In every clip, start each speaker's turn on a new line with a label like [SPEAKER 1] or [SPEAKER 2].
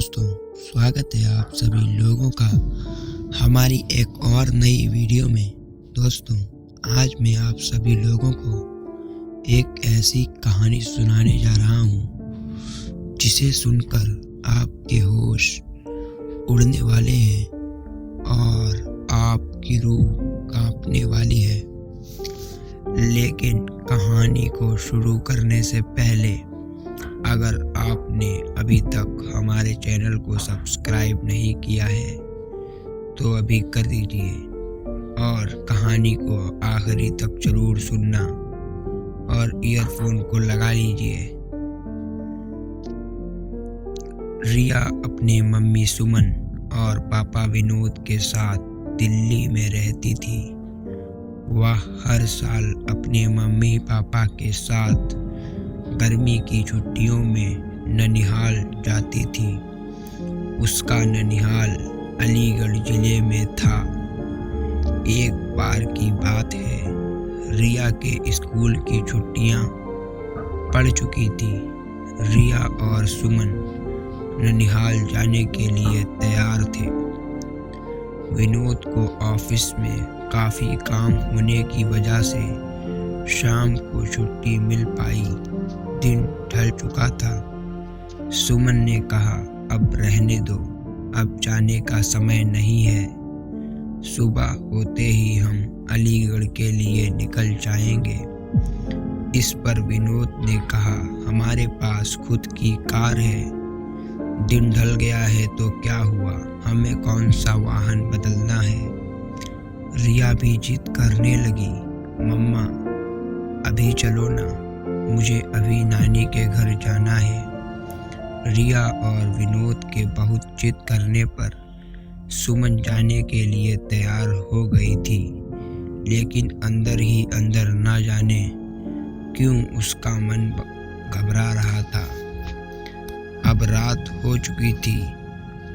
[SPEAKER 1] दोस्तों, स्वागत है आप सभी लोगों का हमारी एक और नई वीडियो में। दोस्तों, आज मैं आप सभी लोगों को एक ऐसी कहानी सुनाने जा रहा हूँ जिसे सुनकर आपके होश उड़ने वाले हैं और आपकी रूह कांपने वाली है। लेकिन कहानी को शुरू करने से पहले अगर आपने अभी तक हमारे चैनल को सब्सक्राइब नहीं किया है तो अभी कर दीजिए और कहानी को आखिरी तक जरूर सुनना और ईयरफोन को लगा लीजिए। रिया अपने मम्मी सुमन और पापा विनोद के साथ दिल्ली में रहती थी। वह हर साल अपने मम्मी पापा के साथ गर्मी की छुट्टियों में ननिहाल जाती थी। उसका ननिहाल अलीगढ़ जिले में था। एक बार की बात है, रिया के स्कूल की छुट्टियां पड़ चुकी थी। रिया और सुमन ननिहाल जाने के लिए तैयार थे। विनोद को ऑफिस में काफ़ी काम होने की वजह से शाम को छुट्टी मिल पाई। दिन ढल चुका था। सुमन ने कहा, अब रहने दो, अब जाने का समय नहीं है। सुबह होते ही हम अलीगढ़ के लिए निकल जाएंगे। इस पर विनोद ने कहा, हमारे पास खुद की कार है। दिन ढल गया है तो क्या हुआ, हमें कौन सा वाहन बदलना है। रिया भी जिद करने लगी, मम्मा अभी चलो ना, मुझे अभी नानी के घर जाना है। रिया और विनोद के बहुत जिद करने पर सुमन जाने के लिए तैयार हो गई थी, लेकिन अंदर ही अंदर ना जाने क्यों उसका मन घबरा रहा था। अब रात हो चुकी थी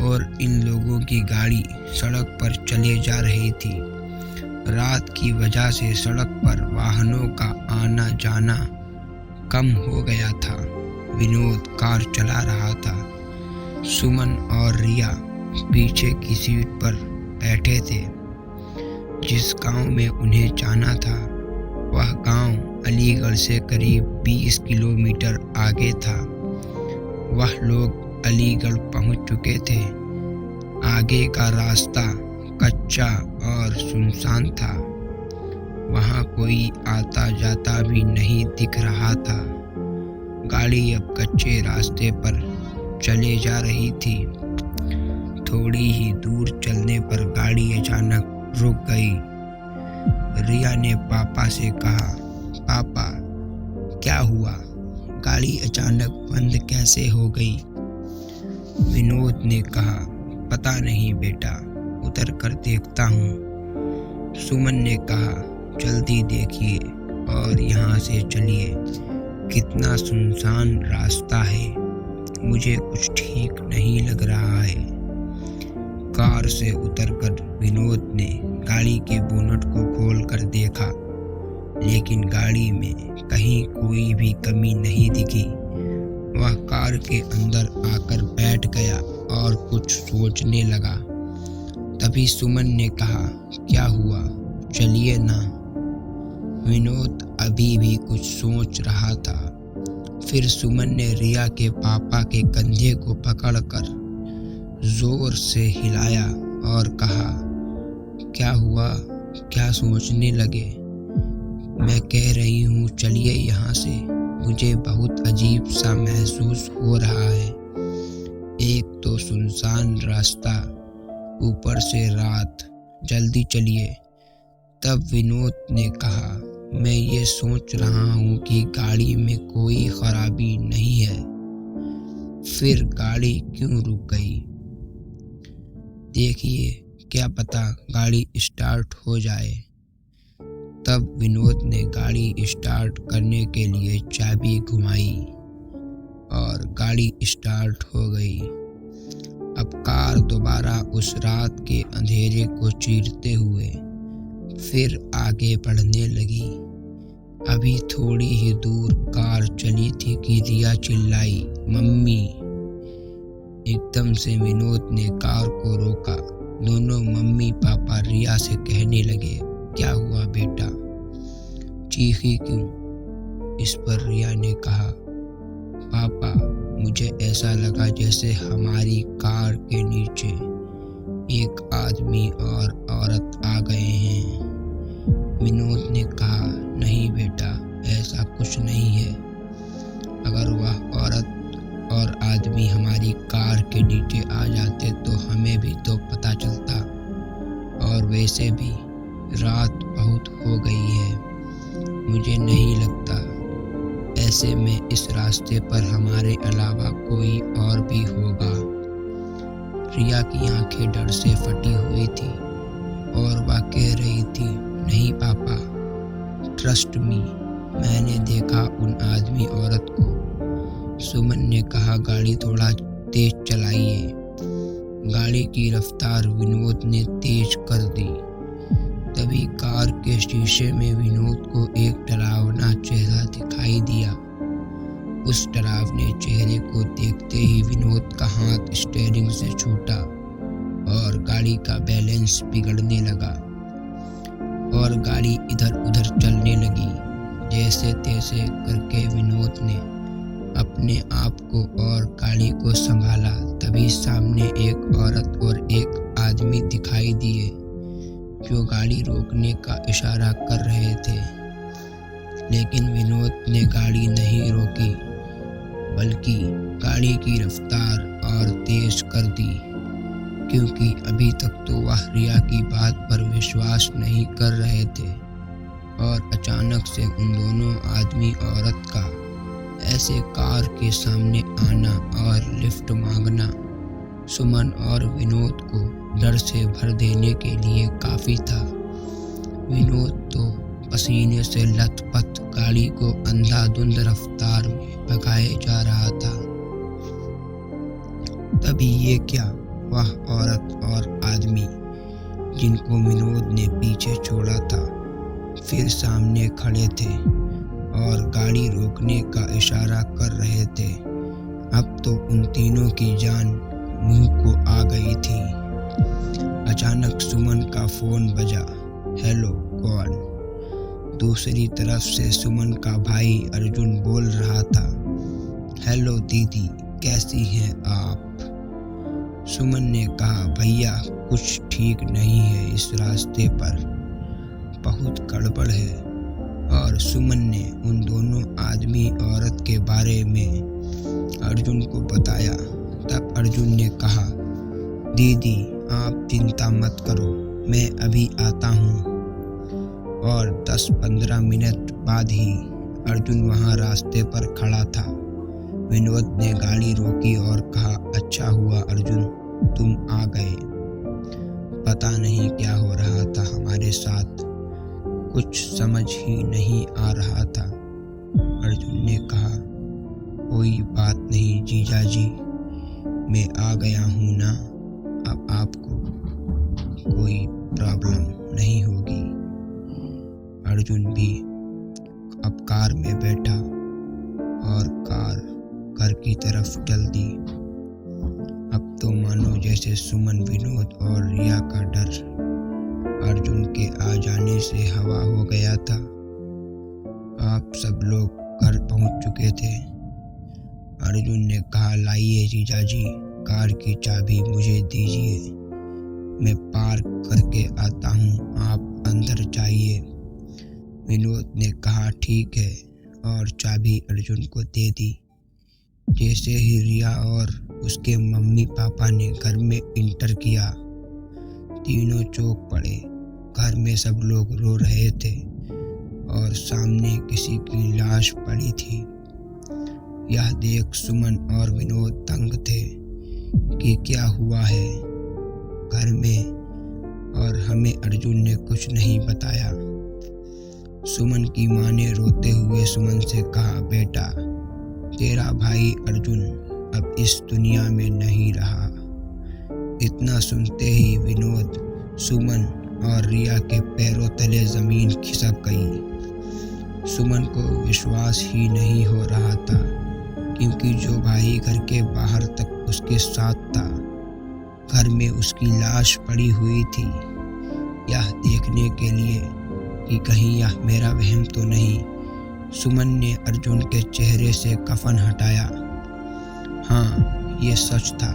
[SPEAKER 1] और इन लोगों की गाड़ी सड़क पर चले जा रही थी। रात की वजह से सड़क पर वाहनों का आना जाना कम हो गया था। विनोद कार चला रहा था। सुमन और रिया पीछे की सीट पर बैठे थे। जिस गांव में उन्हें जाना था वह गांव अलीगढ़ से करीब 20 किलोमीटर आगे था। वह लोग अलीगढ़ पहुंच चुके थे। आगे का रास्ता कच्चा और सुनसान था। वहां कोई आता जाता भी नहीं दिख रहा था। गाड़ी अब कच्चे रास्ते पर चले जा रही थी। थोड़ी ही दूर चलने पर गाड़ी अचानक रुक गई। रिया ने पापा से कहा, पापा क्या हुआ, गाड़ी अचानक बंद कैसे हो गई। विनोद ने कहा, पता नहीं बेटा, उतर कर देखता हूँ। सुमन ने कहा, जल्दी देखिए और यहाँ से चलिए, कितना सुनसान रास्ता है, मुझे कुछ ठीक नहीं लग रहा है। कार से उतरकर विनोद ने गाड़ी के बोनट को खोलकर देखा, लेकिन गाड़ी में कहीं कोई भी कमी नहीं दिखी। वह कार के अंदर आकर बैठ गया और कुछ सोचने लगा। तभी सुमन ने कहा, क्या हुआ, चलिए ना। विनोद अभी भी कुछ सोच रहा था। फिर सुमन ने रिया के पापा के कंधे को पकड़कर जोर से हिलाया और कहा, क्या हुआ, क्या सोचने लगे। मैं कह रही हूँ चलिए यहाँ से, मुझे बहुत अजीब सा महसूस हो रहा है। एक तो सुनसान रास्ता, ऊपर से रात, जल्दी चलिए। तब विनोद ने कहा, मैं ये सोच रहा हूँ कि गाड़ी में कोई खराबी नहीं है। फिर गाड़ी क्यों रुक गई। देखिए, क्या पता गाड़ी स्टार्ट हो जाए। तब विनोद ने गाड़ी स्टार्ट करने के लिए चाबी घुमाई और गाड़ी स्टार्ट हो गई। अब कार दोबारा उस रात के अंधेरे को चीरते हुए फिर आगे बढ़ने लगी। अभी थोड़ी ही दूर कार चली थी कि रिया चिल्लाई, मम्मी। एकदम से विनोद ने कार को रोका। दोनों मम्मी पापा रिया से कहने लगे, क्या हुआ बेटा, चीखी क्यों? इस पर रिया ने कहा, पापा मुझे ऐसा लगा जैसे हमारी कार के नीचे एक आदमी और औरत आ गए हैं। विनोद ने कहा, नहीं बेटा, ऐसा कुछ नहीं है। अगर वह औरत और आदमी हमारी कार के नीचे आ जाते तो हमें भी तो पता चलता, और वैसे भी रात बहुत हो गई है। मुझे नहीं लगता ऐसे में इस रास्ते पर हमारे अलावा कोई और भी होगा। रिया की आंखें डर से फटी हुई थी और वह कह रही थी, नहीं पापा, ट्रस्ट मी, मैंने देखा उन आदमी औरत को। सुमन ने कहा, गाड़ी थोड़ा तेज चलाइए। गाड़ी की रफ्तार विनोद ने तेज कर दी। तभी कार के शीशे में विनोद को एक डरावना चेहरा दिखाई दिया। उस डरावने चेहरे को देखते ही विनोद का हाथ स्टीयरिंग से छूटा और गाड़ी का बैलेंस बिगड़ने लगा और गाड़ी इधर उधर चलने लगी। जैसे तैसे करके विनोद ने अपने आप को और गाड़ी को संभाला। तभी सामने एक औरत और एक आदमी दिखाई दिए जो गाड़ी रोकने का इशारा कर रहे थे, लेकिन विनोद ने गाड़ी नहीं रोकी बल्कि गाड़ी की रफ्तार और तेज कर दी, क्योंकि अभी तक तो वह रिया की बात पर विश्वास नहीं कर रहे थे। और अचानक से उन दोनों आदमी औरत का ऐसे कार के सामने आना और लिफ्ट मांगना सुमन और विनोद को डर से भर देने के लिए काफी था। विनोद तो पसीने से लथपथ गाड़ी को अंधाधुंध रफ्तार में भगाए जा रहा था। तभी ये क्या, वह औरत और आदमी जिनको विनोद ने पीछे छोड़ा था फिर सामने खड़े थे और गाड़ी रोकने का इशारा कर रहे थे। अब तो उन तीनों की जान मुंह को आ गई थी। अचानक सुमन का फोन बजा। हेलो, कौन? दूसरी तरफ से सुमन का भाई अर्जुन बोल रहा था, हेलो दीदी, कैसी हैं आप? सुमन ने कहा, भैया कुछ ठीक नहीं है, इस रास्ते पर बहुत गड़बड़ है। और सुमन ने उन दोनों आदमी औरत के बारे में अर्जुन को बताया। तब अर्जुन ने कहा, दीदी आप चिंता मत करो, मैं अभी आता हूँ। और 10-15 मिनट बाद ही अर्जुन वहाँ रास्ते पर खड़ा था। विनोद ने गाड़ी रोकी और कहा, अच्छा हुआ अर्जुन तुम आ गए, पता नहीं क्या हो रहा था हमारे साथ, कुछ समझ ही नहीं आ रहा था। अर्जुन ने कहा, कोई बात नहीं जीजा जी, मैं आ गया हूँ ना, अब आपको कोई प्रॉब्लम नहीं होगी। अर्जुन भी अब कार में बैठा और कार घर की तरफ चल दी। अब तो मानो जैसे सुमन, विनोद और रिया का डर अर्जुन के आ जाने से हवा हो गया था। आप सब लोग घर पहुंच चुके थे। अर्जुन ने कहा, लाइए जीजा जी, कार की चाबी मुझे दीजिए, मैं पार्क करके आता हूँ, आप अंदर जाइए। विनोद ने कहा, ठीक है, और चाबी अर्जुन को दे दी। जैसे ही रिया और उसके मम्मी पापा ने घर में इंटर किया, तीनों चौंक पड़े। घर में सब लोग रो रहे थे और सामने किसी की लाश पड़ी थी। यह देख सुमन और विनोद तंग थे कि क्या हुआ है घर में, और हमें अर्जुन ने कुछ नहीं बताया। सुमन की माँ ने रोते हुए सुमन से कहा, बेटा तेरा भाई अर्जुन अब इस दुनिया में नहीं रहा। इतना सुनते ही विनोद, सुमन और रिया के पैरों तले जमीन खिसक गई। सुमन को विश्वास ही नहीं हो रहा था, क्योंकि जो भाई घर के बाहर तक उसके साथ था। घर में उसकी लाश पड़ी हुई थी, यह देखने के लिए कि कहीं यह मेरा वहम तो नहीं। सुमन ने अर्जुन के चेहरे से कफन हटाया। हाँ, ये सच था।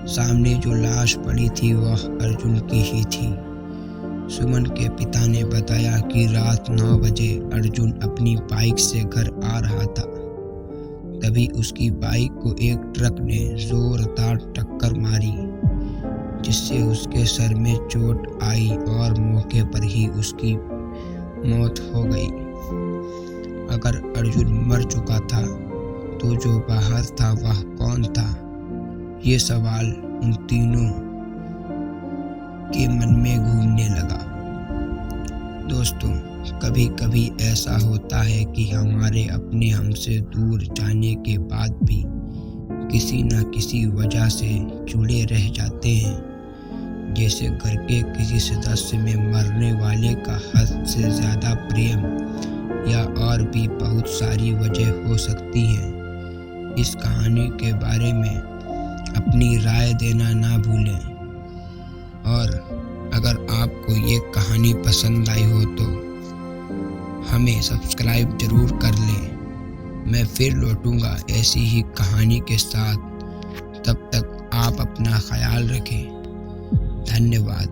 [SPEAKER 1] सामने जो लाश पड़ी थी वह अर्जुन की ही थी। सुमन के पिता ने बताया कि रात 9 बजे अर्जुन अपनी बाइक से घर आ रहा था। तभी उसकी बाइक को एक ट्रक ने जोरदार टक्कर मारी, जिससे उसके सर में चोट आई और मौके पर ही उसकी मौत हो गई। अगर अर्जुन मर चुका था तो जो बाहर था वह कौन था? ये सवाल उन तीनों के मन में घूमने लगा। दोस्तों, कभी कभी ऐसा होता है कि हमारे अपने हमसे दूर जाने के बाद भी किसी न किसी वजह से जुड़े रह जाते हैं। जैसे घर के किसी सदस्य में मरने वाले का हद से ज़्यादा प्रेम, या और भी बहुत सारी वजह हो सकती हैं। इस कहानी के बारे में अपनी राय देना ना भूलें, और अगर आपको ये कहानी पसंद आई हो तो हमें सब्सक्राइब ज़रूर कर लें। मैं फिर लौटूंगा ऐसी ही कहानी के साथ। तब तक आप अपना ख्याल रखें। धन्यवाद।